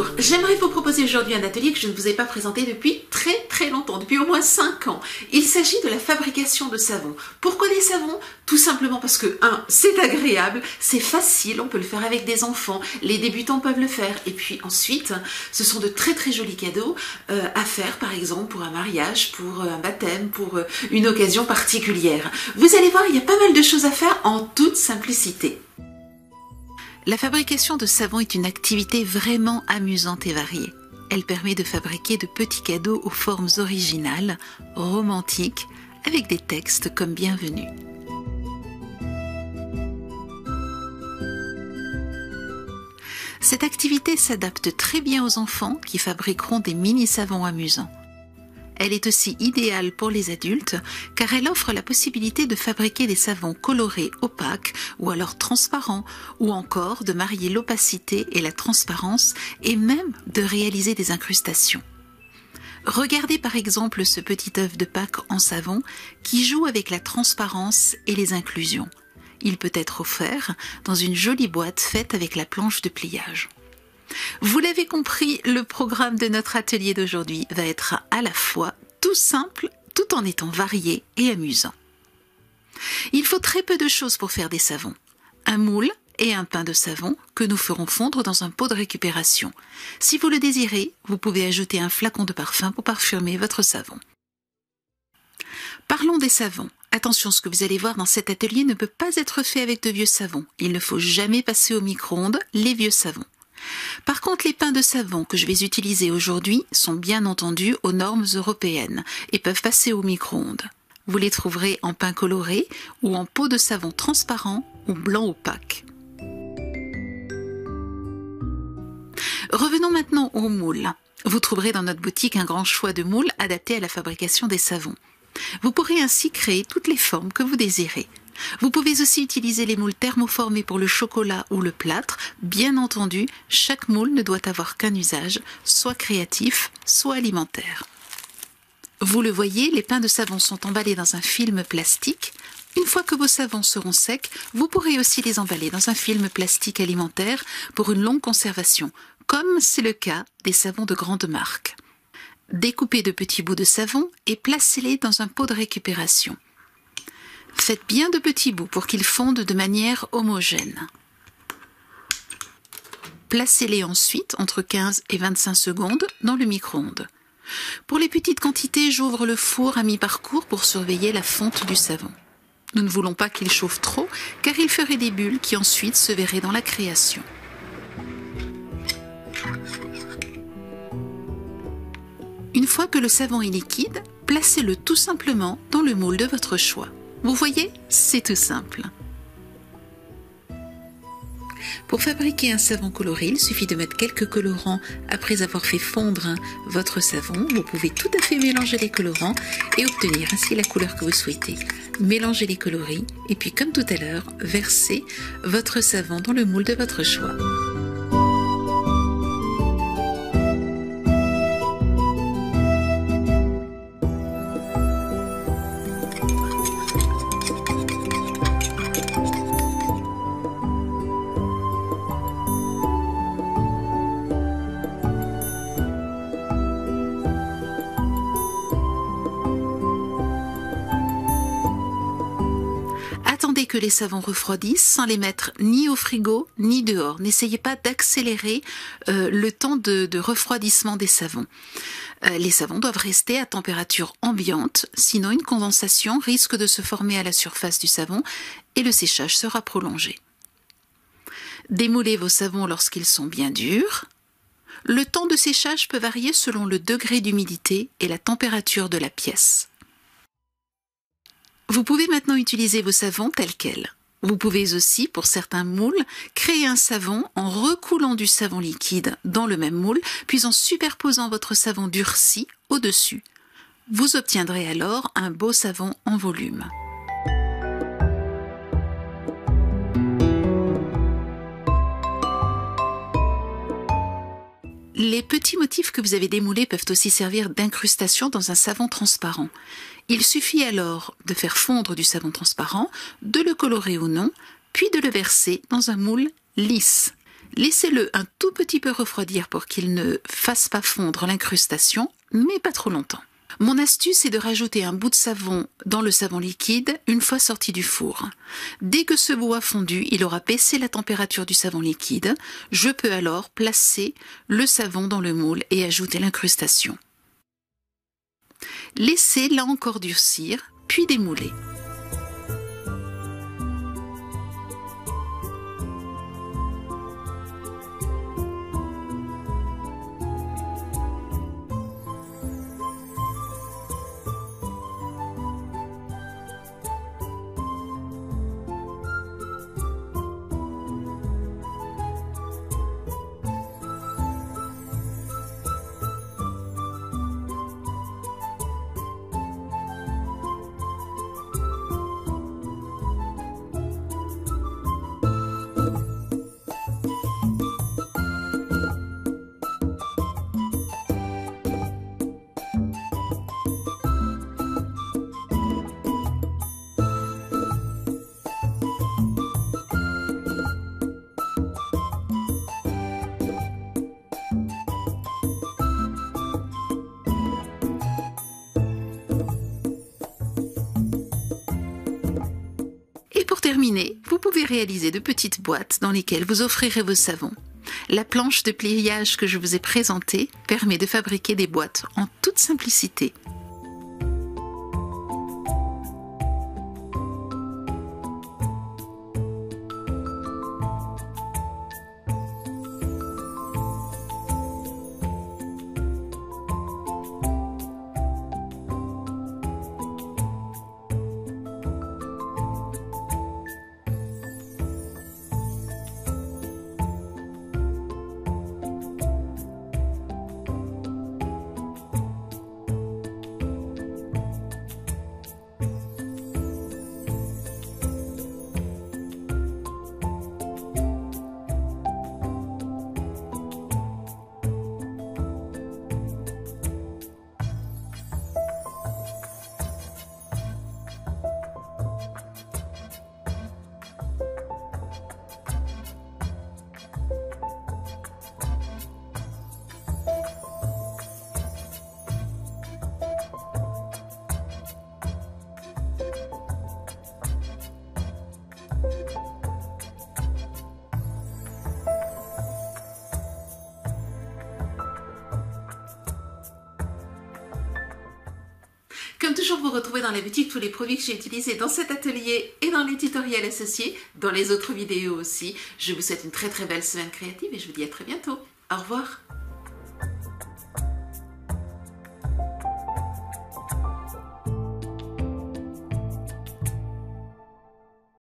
Bonjour, j'aimerais vous proposer aujourd'hui un atelier que je ne vous ai pas présenté depuis très longtemps, depuis au moins 5 ans. Il s'agit de la fabrication de savon. Pourquoi des savons? Tout simplement parce que, c'est agréable, c'est facile, on peut le faire avec des enfants, les débutants peuvent le faire. Et puis ensuite, ce sont de très jolis cadeaux à faire, par exemple pour un mariage, pour un baptême, pour une occasion particulière. Vous allez voir, il y a pas mal de choses à faire en toute simplicité. La fabrication de savon est une activité vraiment amusante et variée. Elle permet de fabriquer de petits cadeaux aux formes originales, romantiques, avec des textes comme bienvenue. Cette activité s'adapte très bien aux enfants qui fabriqueront des mini-savons amusants. Elle est aussi idéale pour les adultes car elle offre la possibilité de fabriquer des savons colorés opaques ou alors transparents ou encore de marier l'opacité et la transparence et même de réaliser des incrustations. Regardez par exemple ce petit œuf de Pâques en savon qui joue avec la transparence et les inclusions. Il peut être offert dans une jolie boîte faite avec la planche de pliage. Vous l'avez compris, le programme de notre atelier d'aujourd'hui va être à la fois tout simple tout en étant varié et amusant. Il faut très peu de choses pour faire des savons. Un moule et un pain de savon que nous ferons fondre dans un pot de récupération. Si vous le désirez, vous pouvez ajouter un flacon de parfum pour parfumer votre savon. Parlons des savons. Attention, ce que vous allez voir dans cet atelier ne peut pas être fait avec de vieux savons. Il ne faut jamais passer au micro-ondes les vieux savons. Par contre, les pains de savon que je vais utiliser aujourd'hui sont bien entendu aux normes européennes et peuvent passer au micro-ondes. Vous les trouverez en pain coloré ou en pot de savon transparent ou blanc opaque. Revenons maintenant aux moules. Vous trouverez dans notre boutique un grand choix de moules adaptés à la fabrication des savons. Vous pourrez ainsi créer toutes les formes que vous désirez. Vous pouvez aussi utiliser les moules thermoformés pour le chocolat ou le plâtre. Bien entendu, chaque moule ne doit avoir qu'un usage, soit créatif, soit alimentaire. Vous le voyez, les pains de savon sont emballés dans un film plastique. Une fois que vos savons seront secs, vous pourrez aussi les emballer dans un film plastique alimentaire pour une longue conservation, comme c'est le cas des savons de grande marque. Découpez de petits bouts de savon et placez-les dans un pot de récupération. Faites bien de petits bouts pour qu'ils fondent de manière homogène. Placez-les ensuite entre 15 et 25 secondes dans le micro-ondes. Pour les petites quantités, j'ouvre le four à mi-parcours pour surveiller la fonte du savon. Nous ne voulons pas qu'il chauffe trop car il ferait des bulles qui ensuite se verraient dans la création. Une fois que le savon est liquide, placez-le tout simplement dans le moule de votre choix. Vous voyez, c'est tout simple. Pour fabriquer un savon coloré, il suffit de mettre quelques colorants après avoir fait fondre votre savon. Vous pouvez tout à fait mélanger les colorants et obtenir ainsi la couleur que vous souhaitez. Mélangez les coloris et puis comme tout à l'heure, versez votre savon dans le moule de votre choix. Attendez que les savons refroidissent sans les mettre ni au frigo ni dehors. N'essayez pas d'accélérer le temps de refroidissement des savons. Les savons doivent rester à température ambiante, sinon une condensation risque de se former à la surface du savon et le séchage sera prolongé. Démoulez vos savons lorsqu'ils sont bien durs. Le temps de séchage peut varier selon le degré d'humidité et la température de la pièce. Vous pouvez maintenant utiliser vos savons tels quels. Vous pouvez aussi, pour certains moules, créer un savon en recoulant du savon liquide dans le même moule, puis en superposant votre savon durci au-dessus. Vous obtiendrez alors un beau savon en volume. Les petits motifs que vous avez démoulés peuvent aussi servir d'incrustation dans un savon transparent. Il suffit alors de faire fondre du savon transparent, de le colorer ou non, puis de le verser dans un moule lisse. Laissez-le un tout petit peu refroidir pour qu'il ne fasse pas fondre l'incrustation, mais pas trop longtemps. Mon astuce est de rajouter un bout de savon dans le savon liquide une fois sorti du four. Dès que ce bout a fondu, il aura baissé la température du savon liquide. Je peux alors placer le savon dans le moule et ajouter l'incrustation. Laissez là encore durcir, puis démouler. Pour terminer, vous pouvez réaliser de petites boîtes dans lesquelles vous offrirez vos savons. La planche de pliage que je vous ai présentée permet de fabriquer des boîtes en toute simplicité. Comme toujours, vous retrouvez dans la boutique tous les produits que j'ai utilisés dans cet atelier et dans les tutoriels associés, dans les autres vidéos aussi. Je vous souhaite une très belle semaine créative et je vous dis à très bientôt. Au revoir.